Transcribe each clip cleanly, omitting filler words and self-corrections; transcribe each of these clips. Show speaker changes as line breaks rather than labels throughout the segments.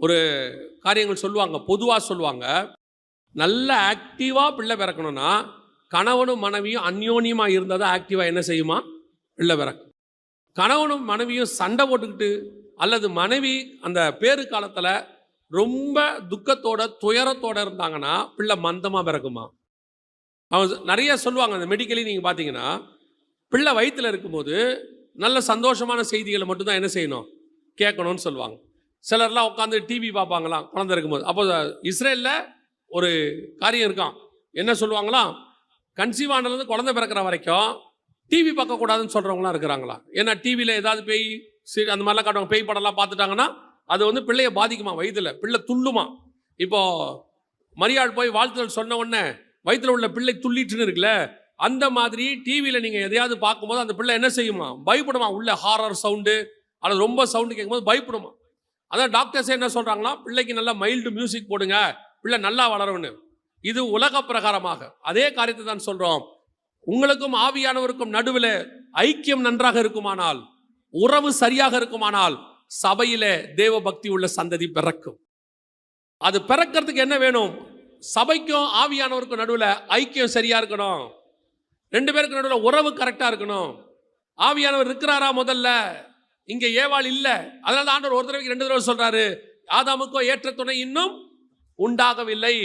ஒரு காரியங்கள் சொல்லுவாங்க, பொதுவாக சொல்லுவாங்க. நல்ல ஆக்டிவாக பிள்ளை பிறக்கணும்னா கணவனும் மனைவியும் அந்யோன்யமாக இருந்தால் தான் ஆக்டிவாக என்ன செய்யுமா பிள்ளை பிறக்கும். கணவனும் மனைவியும் சண்டை போட்டுக்கிட்டு அல்லது மனைவி அந்த பேரு காலத்தில் ரொம்ப துக்கத்தோட துயரத்தோட இருந்தாங்கன்னா பிள்ளை மந்தமாக பிறக்குமா. அவங்க நிறைய சொல்லுவாங்க, அந்த மெடிக்கலி நீங்கள் பார்த்தீங்கன்னா பிள்ளை வயிற்றில் இருக்கும்போது நல்ல சந்தோஷமான செய்திகளை மட்டும்தான் என்ன செய்யணும், கேட்கணும்னு சொல்லுவாங்க. சிலர்லாம் உட்காந்து டிவி பார்ப்பாங்களாம் குழந்தை இருக்கும்போது. அப்போ இஸ்ரேலில் ஒரு காரியம் இருக்கான், என்ன சொல்லுவாங்களாம், கன்சீவ் ஆனதுலேருந்து குழந்தை பிறக்கிற வரைக்கும் டிவி பார்க்கக்கூடாதுன்னு சொல்கிறவங்களாம் இருக்கிறாங்களா. ஏன்னா டிவியில் ஏதாவது பேய் அந்த மாதிரிலாம் காட்டுவாங்க, பேய் படம்லாம் பார்த்துட்டாங்கன்னா அது வந்து பிள்ளையை பாதிக்குமா, வயிற்றில் பிள்ளை துள்ளுமா. இப்போது மரியாள் போய் வாழ்த்துதல் சொன்ன உடனே வயிற்றில் உள்ள பிள்ளை துள்ளிட்டுன்னு இருக்குல்ல, அந்த மாதிரி டிவியில் நீங்கள் எதையாவது பார்க்கும்போது அந்த பிள்ளை என்ன செய்யுமா, பயப்படுமா. உள்ள ஹாரர் சவுண்டு அல்லது ரொம்ப சவுண்டு கேட்கும்போது பயப்படுமா. அதான் டாக்டர்ஸே என்ன சொல்கிறாங்களா, பிள்ளைக்கு நல்லா மைல்டு மியூசிக் போடுங்க, பிள்ளை நல்லா வளரும்னு. இது உலக பிரகாரமாக. அதே காரியத்தை தான் சொல்கிறோம். உங்களுக்கும் ஆவியானவருக்கும் நடுவில் ஐக்கியம் நன்றாக இருக்குமானால், உறவு சரியாக இருக்குமானால் சபையிலே தேவ பக்தி உள்ள சந்ததி பிறக்கும். அது பிறக்கிறதுக்கு என்ன வேணும், சபைக்கும் ஆவியானவருக்கும் நடுவில் ஐக்கியம் சரியா இருக்கணும், ரெண்டு பேருக்கு நடுவில் உறவு கரெக்டாக இருக்கணும். ஆவியானவர் இருக்கிறாரா முதல்ல, இங்கே ஏவாள் இல்லை. அதனால தான் ஆண்டவர் ஒரு தடவைக்கு 2 தடவை சொல்றாரு, ஆதாமுக்கோ ஏற்ற துணை இன்னும் உண்டாகவில்லை,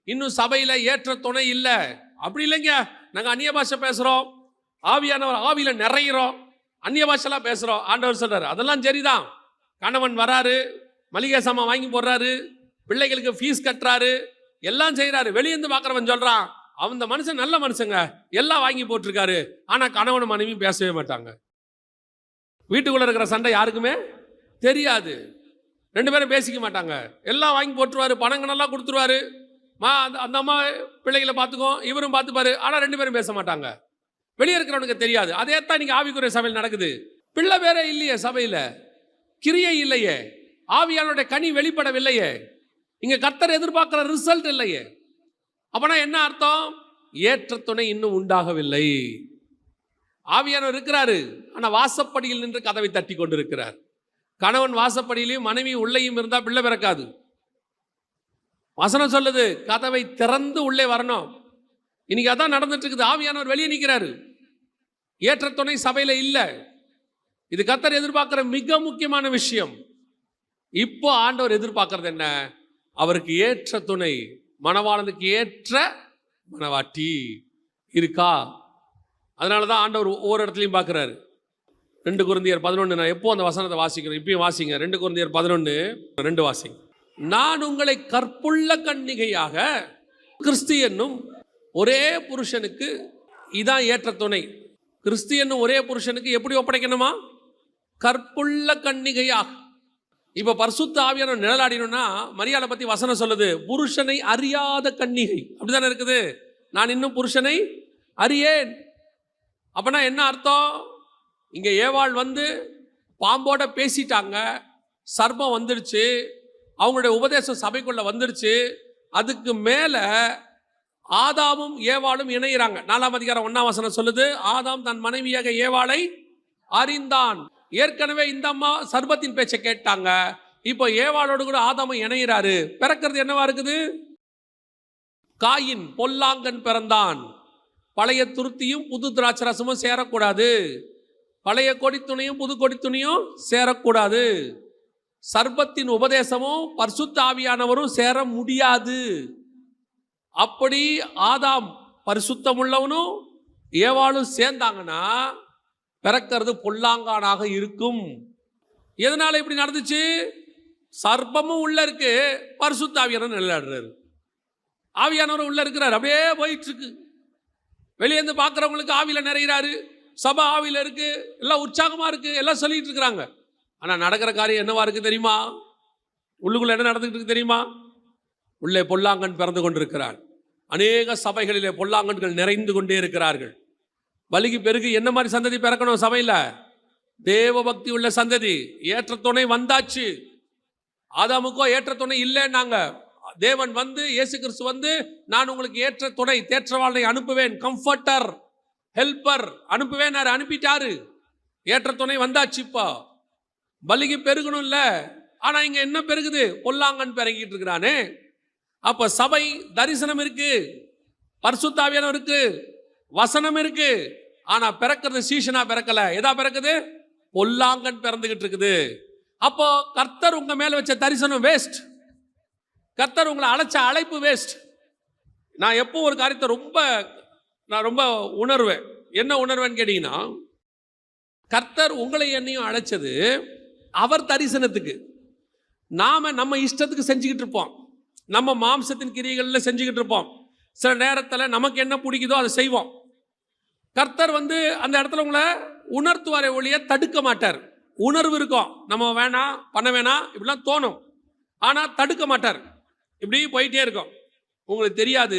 இன்னும் சபையில் ஏற்ற துணை இல்லை. அப்படி இல்லைங்க, நாங்கள் அந்நிய பாஷை பேசுகிறோம், ஆவியானவர் ஆவியில் நிறையிறோம், அந்நிய பாஷெல்லாம் பேசுகிறோம். ஆண்டவர் சொல்றாரு அதெல்லாம் சரிதான், கணவன் வராரு, மளிகை சாமான் வாங்கி போடுறாரு, பிள்ளைகளுக்கு ஃபீஸ் கட்டுறாரு, எல்லாம் செய்கிறாரு. வெளியேந்து பார்க்குறவன் சொல்கிறான் அந்த மனுஷன் நல்ல மனுஷங்க, எல்லாம் வாங்கி போட்டிருக்காரு. ஆனால் கணவன் மனைவி பேசவே மாட்டாங்க. வீட்டுக்குள்ளே இருக்கிற சண்டை யாருக்குமே தெரியாது, 2 பேரும் பேசிக்க மாட்டாங்க. எல்லாம் வாங்கி போட்டுருவாரு, பணங்கள்லாம் கொடுத்துருவாரு, அந்த அம்மா பிள்ளைகளை பார்த்துக்கோ, இவரும் பார்த்துப்பாரு. ஆனால் 2 பேரும் பேச மாட்டாங்க. வெளியே இருக்கிறவனுக்கு தெரியாது. அதே தான் நீங்கள் ஆவிக்குரிய சபையில் நடக்குது. பிள்ளை வேற இல்லையே, சபையில் கிரியை இல்லையே, ஆவியானுடைய கனி வெளிப்படவில்லையே, இங்கே கர்த்தர் எதிர்பார்க்குற ரிசல்ட் இல்லையே. அப்பனா என்ன அர்த்தம், ஏற்ற துணை இன்னும் உண்டாகவில்லை. ஆவியானவர் இருக்கிறாரு, ஆனால் வாசப்படியில் நின்று கதவை தட்டி கொண்டு இருக்கிறார். கணவன் வாசப்படியிலையும் மனைவி உள்ளேயும் இருந்தால் பிள்ளை பிறக்காது. வசனம் சொல்லுது கதவை திறந்து உள்ளே வரணும். இன்னைக்கு அதான் நடந்துட்டு இருக்குது. ஆவியானவர் வெளியே நிற்கிறாரு, ஏற்ற துணை சபையில் இல்லை. இது கர்த்தர் எதிர்பார்க்கிற மிக முக்கியமான விஷயம். இப்போ ஆண்டவர் எதிர்பார்க்கறது என்ன, அவருக்கு ஏற்ற துணை, மணவாளனுக்கு ஏற்ற மணவாட்டி இருக்கா. அதனால தான் ஆண்டவர் ஒவ்வொரு இடத்துலையும் பார்க்குறாரு. 2 கொரிந்தியர் 11, நான் எப்போ அந்த வசனத்தை வாசிக்கிறேன், இப்பயும் வாசிங்க. 2 கொரிந்தியர் 11:2 வாசிங்க. நான் உங்களை கற்புள்ள கன்னிகையாக கிறிஸ்து என்னும் ஒரே புருஷனுக்கு, இதான் ஏற்ற துணை. கிறிஸ்து என்னும் ஒரே புருஷனுக்கு எப்படி ஒப்படைக்கணுமா, கற்புள்ள கன்னிகையாக. இப்போ பரிசுத்த ஆவியானவர் நிழலாடினோம்னா மரியாதை பற்றி வசனம் சொல்லுது, புருஷனை அறியாத கன்னிகை. அப்படிதானே இருக்குது, நான் இன்னும் புருஷனை அறியேன். அப்பனா என்ன அர்த்தம், இங்கே ஏவாள் வந்து பாம்போட பேசிட்டாங்க, சர்ப்பம் வந்துடுச்சு, அவங்களுடைய உபதேசம் சபைக்குள்ள வந்துடுச்சு. அதுக்கு மேலே ஆதாமும் ஏவாளும் இணைகிறாங்க. 4ஆம் அதிகாரம் 1ஆம் வசனம் சொல்லுது, ஆதாம் தன் மனைவியாக ஏவாளை அறிந்தான். ஏற்கனவே இந்த அம்மா சர்பத்தின் பேச்சை கேட்டாங்க, இப்போ ஏவாளோடு கூட ஆதாமும் இணைகிறாரு. பிறக்கிறது என்னவா இருக்குது, காயின் பொல்லாங்கன் பிறந்தான். பழைய துருத்தியும் புது திராட்சரசமும் சேரக்கூடாது, பழைய கொடித்துணியும் புது கொடித்துணியும் சேரக்கூடாது, சர்பத்தின் உபதேசமும் பரிசுத்த ஆவியானவரும் சேர முடியாது. அப்படி ஆதாம் பரிசுத்தம் உள்ளவனும் ஏவாளும் சேர்ந்தாங்கன்னா பிறக்கிறது பொல்லாங்கானாக இருக்கும். எதனால இப்படி நடந்துச்சு, சர்ப்பமும் உள்ள இருக்கு, பரிசுத்த ஆவியானவர் நிழலாடுறாரு, ஆவியானவர் உள்ள இருக்கிறார், அப்படியே போயிட்டு இருக்கு. வெளியேந்து பார்க்குறவங்களுக்கு ஆவியில் நிறைகிறாரு, சபை ஆவியில் இருக்கு, எல்லாம் உற்சாகமாக இருக்கு, எல்லாம் சொல்லிட்டு இருக்கிறாங்க. ஆனால் நடக்கிற காரியம் என்னவா இருக்கு தெரியுமா, உள்ளுக்குள்ள என்ன நடந்துகிட்டு இருக்கு தெரியுமா, உள்ளே பொல்லாங்கன் பிறந்து கொண்டிருக்கிறார். அநேக சபைகளிலே பொல்லாங்கன்கள் நிறைந்து கொண்டே இருக்கிறார்கள். பலிக்கு பெருகு என்ன மாதிரி சந்ததி பிறக்கணும் சபையில், தேவ பக்தி உள்ள சந்ததி. ஏற்ற துணை வந்தாச்சு, ஆதாமுக்கோ ஏற்ற துணை இல்லைன்னாங்க. தேவன் வந்து, இயேசு கிறிஸ்து வந்து, நான் உங்களுக்கு ஏற்ற துணை தேற்றவாளனை அனுப்புவேன், கம்ஃபர்டர் ஹெல்பர் அனுப்புவேன், அனுப்பிட்டாரு. ஏற்ற துணை வந்தாச்சு. இப்போ பலிக்கு பெருகணும் இல்லை, ஆனா இங்க என்ன பெருகுது? பொல்லாங்கன் பெருகிட்டு இருக்கிறானே. அப்ப சபை தரிசனம் இருக்கு, பரிசுத்த ஆவியானவர் இருக்கு, வசனம் இருக்கு. ஆனா பிறக்கிறது சீஷனா பிறக்கல. எதா பிறக்குது? பொல்லாங்கன் பிறந்துகிட்டு இருக்குது. அப்போ கர்த்தர் உங்க மேல வச்ச தரிசனம் வேஸ்ட். கர்த்தர் உங்களை அழைச்ச அழைப்பு வேஸ்ட். நான் எப்போ ஒரு காரியத்தை ரொம்ப உணர்வேன். என்ன உணர்வேன்னு கேட்டீங்கன்னா, கர்த்தர் உங்களை என்னையும் அழைச்சது அவர் தரிசனத்துக்கு. நாம நம்ம இஷ்டத்துக்கு செஞ்சுக்கிட்டு இருப்போம், நம்ம மாம்சத்தின் கிரியைகளில் செஞ்சுக்கிட்டு இருப்போம். சில நேரத்தில் நமக்கு என்ன பிடிக்குதோ அதை செய்வோம். கர்த்தர் அந்த இடத்துல உங்களை உணர்த்துவாரை ஒழிய தடுக்க மாட்டார். உணர்வு இருக்கும், நம்ம வேணாம் பண்ண வேணாம் இப்படிலாம் தோணும், ஆனால் தடுக்க மாட்டார். இப்படி போயிட்டே இருக்கும். உங்களுக்கு தெரியாது,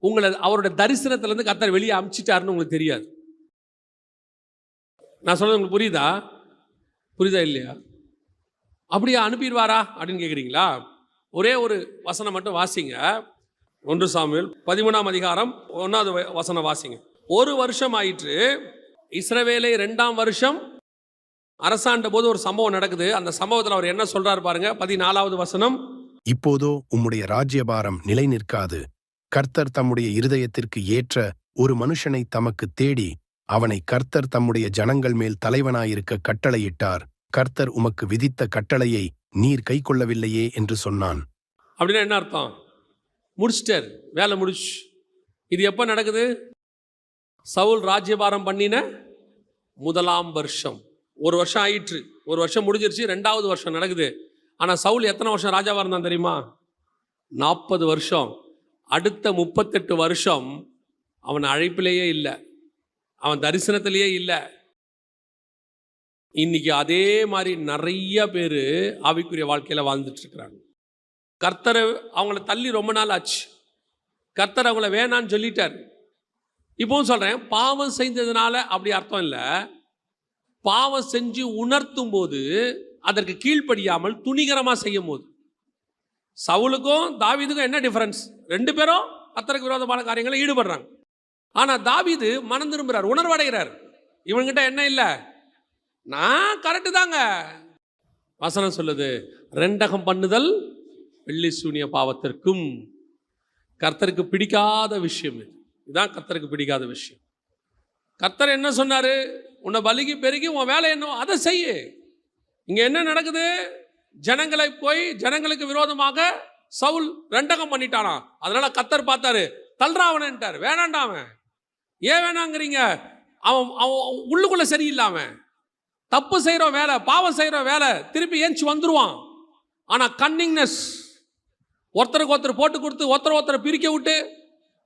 உங்களை அவருடைய தரிசனத்திலேருந்து கர்த்தர் வெளியே அமுச்சிட்டாருன்னு உங்களுக்கு தெரியாது. நான் சொல்றது உங்களுக்கு புரியுதா இல்லையா? அப்படியா அனுப்பிடுவாரா அப்படின்னு கேட்குறீங்களா? ஒரே ஒரு வசனம் மட்டும் வாசிங்க. 1 சாமுவேல் 13ஆம் அதிகாரம் 1வது வசனம் வாசிங்க. 1 வருஷம் ஆயிற்று, இஸ்ரவேலை 2ஆம் வருஷம் அரசாண்ட போது ஒரு சம்பவம் நடக்குது. அந்த சம்பவத்தில் அவர் என்ன சொல்றாரு பாருங்க. 14வது வசனம்.
இப்போதோ உம்முடைய ராஜ்யபாரம் நிலை நிற்காது. கர்த்தர் தம்முடைய இருதயத்திற்கு ஏற்ற ஒரு மனுஷனை தமக்கு தேடி அவனை கர்த்தர் தம்முடைய ஜனங்கள் மேல் தலைவனாயிருக்க கட்டளையிட்டார். கர்த்தர் உமக்கு விதித்த கட்டளையை நீர் கை கொள்ளவில்லையே என்று சொன்னான்.
அப்படின்னா என்ன அர்த்தம்? முடிச்சிட்டார், வேலை முடிச்சு. இது எப்போ நடக்குது? சவுல் ராஜ்யபாரம் பண்ணின 1ஆம் வருஷம். 1 வருஷம் ஆயிற்று, 1 வருஷம் முடிஞ்சிருச்சு, 2வது வருஷம் நடக்குது. ஆனால் சவுல் எத்தனை வருஷம் ராஜாவாக தான் தெரியுமா? 40 வருஷம். அடுத்த 38 வருஷம் அவன் அழைப்பிலேயே இல்லை, அவன் தரிசனத்திலேயே இல்லை. இன்னைக்கு அதே மாதிரி நிறைய பேர் ஆவிக்குரிய வாழ்க்கையில் வாழ்ந்துட்டு இருக்கிறாங்க. கர்த்தரை அவங்கள தள்ளி ரொம்ப நாள் ஆச்சு. கர்த்தர் அவங்கள வேணான்னு சொல்லிட்டார். இப்போவும் சொல்கிறேன், பாவம் செய்ததுனால அப்படி அர்த்தம் இல்லை. பாவம் செஞ்சு உணர்த்தும் போது அதற்கு கீழ்ப்படியாமல் துணிகரமாக செய்யும் போது. சவுலுக்கும் தாவீதுக்கும் என்ன டிஃபரன்ஸ்? 2 பேரும் கர்த்தருக்கு விரோதமான காரியங்களை ஈடுபடுறாங்க. ஆனால் தாவீது மனம் திரும்புகிறார், உணர்வடைகிறார். இவன்கிட்ட என்ன இல்லை, நான் கரெக்டு தாங்க. வசனம் சொல்லுது, 2 பண்ணுதல் வெள்ளி சூனிய பாவத்திற்கும். கர்த்தருக்கு பிடிக்காத விஷயம் இதுதான். கர்த்தருக்கு பிடிக்காத விஷயம். கர்த்தர் என்ன சொன்னாரு? உன்னை பலிக்கு பெருகி உன் வேலை என்ன அதை செய்ய. இங்க என்ன நடக்குது? ஜனங்களை போய் ஜனங்களுக்கு விரோதமாக சவுல் 2 பண்ணிட்டானா. அதனால கர்த்தர் பார்த்தாரு, தள்ளுறாவன்ட்டார். வேணாண்டாவன். ஏன் வேணாங்கிறீங்க? அவன் உள்ளுக்குள்ள சரியில்லாம தப்பு செய்கிற வேலை, பாவம் செய்கிற வேலை, திருப்பி ஏஞ்சி வந்துடுவான். ஆனால் கன்னிங்னஸ், ஒருத்தருக்கு ஒருத்தர் போட்டு கொடுத்து ஒருத்தரை பிரிக்க விட்டு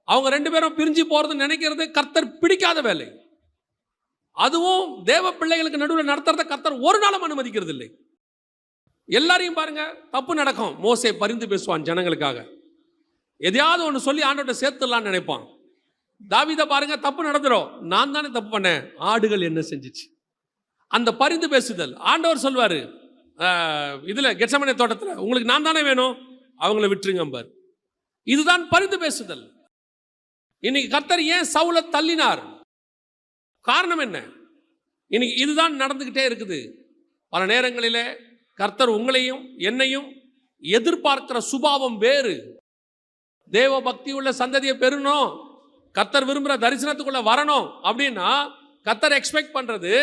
அவங்க 2 பேரும் பிரிஞ்சு போகிறதுன்னு நினைக்கிறது கர்த்தர் பிடிக்காத வேலை. அதுவும் தேவ பிள்ளைகளுக்கு நடுவில் நடத்துறத கர்த்தர் ஒரு நாளும் அனுமதிக்கிறது இல்லை. எல்லாரையும் பாருங்க, தப்பு நடக்கும். மோசே பரிந்து பேசுவான் ஜனங்களுக்காக, எதையாவது ஒன்று சொல்லி ஆண்டோட்ட சேர்த்துடலான்னு நினைப்பான். தாவீதை பாருங்க, தப்பு நடந்துடும், நான் தானே தப்பு பண்ணேன், ஆடுகள் என்ன செஞ்சிச்சு. அந்த பரிந்து பேசுதல். ஆண்டவர் சொல்வார் இதில் கெத்செமனே தோட்டத்தில், உங்களுக்கு நான் தானே வேணும், அவங்கள விட்டுருங்க பார். இதுதான் பரிந்து பேசுதல். இன்னைக்கு கர்த்தர் ஏன் சவுலை தள்ளினார்? காரணம் என்ன? இன்னைக்கு இதுதான் நடந்துக்கிட்டே இருக்குது. பல நேரங்களிலே கர்த்தர் உங்களையும் என்னையும் எதிர்பார்க்கிற சுபாவம் வேறு. தேவ பக்தி உள்ள சந்ததியை பெறணும், கர்த்தர் விரும்புகிற தரிசனத்துக்குள்ள வரணும் அப்படின்னா கர்த்தர் எக்ஸ்பெக்ட் பண்றது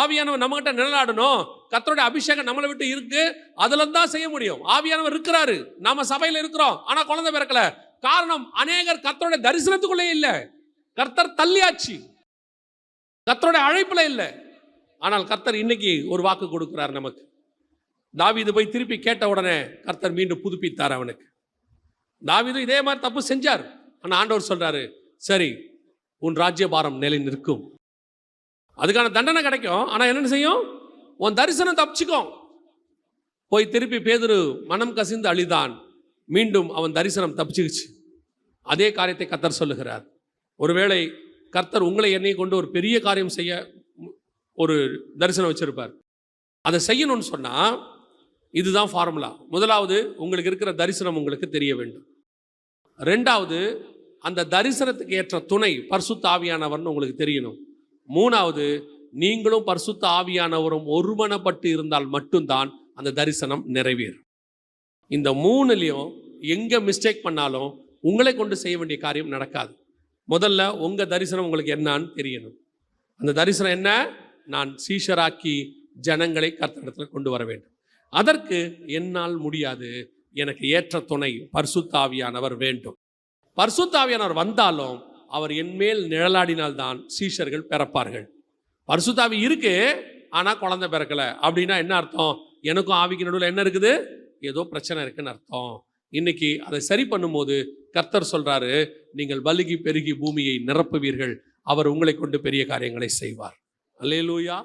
ஆவியானவர் நம்மகிட்ட நிழலாடணும். கர்த்தருடைய அபிஷேகம் நம்மளை விட்டு இருக்கு, அதுல தான் செய்ய முடியும். ஆவியானவர் இருக்கிறாரு, நாம சபையில இருக்கிறோம், ஆனா குழந்தை பிறக்கல. காரணம், அநேகர் கர்த்தருடைய தரிசனத்துக்குள்ளே இல்லை, கர்த்தர் தள்ளியாச்சு, கர்த்தருடைய அழைப்புல இல்லை. ஆனால் கர்த்தர் இன்னைக்கு ஒரு வாக்கு கொடுக்கிறார் நமக்கு. தாவீது போய் திருப்பி கேட்ட உடனே கர்த்தர் மீண்டும் புதுப்பித்தார் அவனுக்கு. தாவீது இதே மாதிரி தப்பு செஞ்சார். ஆனால் ஆண்டவர் சொல்றாரு, சரி உன் ராஜ்யபாரம் நிலை நிற்கும், அதுக்கான தண்டனை கிடைக்கும். ஆனால் என்ன செய்யும்? உன் தரிசனம் தப்பிச்சுக்கும். போய் திருப்பி பேதுரு மனம் கசிந்து அழிதான், மீண்டும் அவன் தரிசனம் தப்பிச்சுக்குச்சு. அதே காரியத்தை கர்த்தர் சொல்லுகிறார். ஒருவேளை கர்த்தர் உங்களை என்னை கொண்டு ஒரு பெரிய காரியம் செய்ய ஒரு தரிசனம் வச்சிருப்பார். அதை செய்யணும்னு சொன்னா இதுதான் ஃபார்முலா. முதலாவது, உங்களுக்கு இருக்கிற தரிசனம் உங்களுக்கு தெரிய வேண்டும். 2வது, அந்த தரிசனத்துக்கு ஏற்ற துணை பரிசுத்த ஆவியானவர்னு உங்களுக்கு தெரியணும். 3வது, நீங்களும் பரிசுத்த ஆவியானவரும் ஒருமனப்பட்டு இருந்தால் மட்டும்தான் அந்த தரிசனம் நிறைவேறும். இந்த மூணுலையும் எங்கே மிஸ்டேக் பண்ணாலும் உங்களை கொண்டு செய்ய வேண்டிய காரியம் நடக்காது. முதல்ல உங்கள் தரிசனம் உங்களுக்கு என்னான்னு தெரியணும். அந்த தரிசனம் என்ன? நான் சீஷராக்கி ஜனங்களை கர்த்தரிடத்தில் கொண்டு வர வேண்டும். அதற்கு என்னால் முடியாது, எனக்கு ஏற்ற துணை பரிசுத்த ஆவியானவர் வேண்டும். பரிசுத்த ஆவியானவர் வந்தாலும் அவர் என்மேல் நிழலாடினால்தான் சீஷர்கள் பிறப்பார்கள். பரிசுத்த ஆவி இருக்கு, ஆனால் குழந்தை பிறக்கலை அப்படின்னா என்ன அர்த்தம்? எனக்கும் ஆவிக்கு நடுவில் என்ன இருக்குது? ஏதோ பிரச்சனை இருக்குன்னு அர்த்தம். இன்னைக்கு அதை சரி பண்ணும்போது கர்த்தர் சொல்றாரு, நீங்கள் பலுகி பெருகி பூமியை நிரப்புவீர்கள், அவர் உங்களை கொண்டு பெரிய காரியங்களை செய்வார். அல்லேலூயா.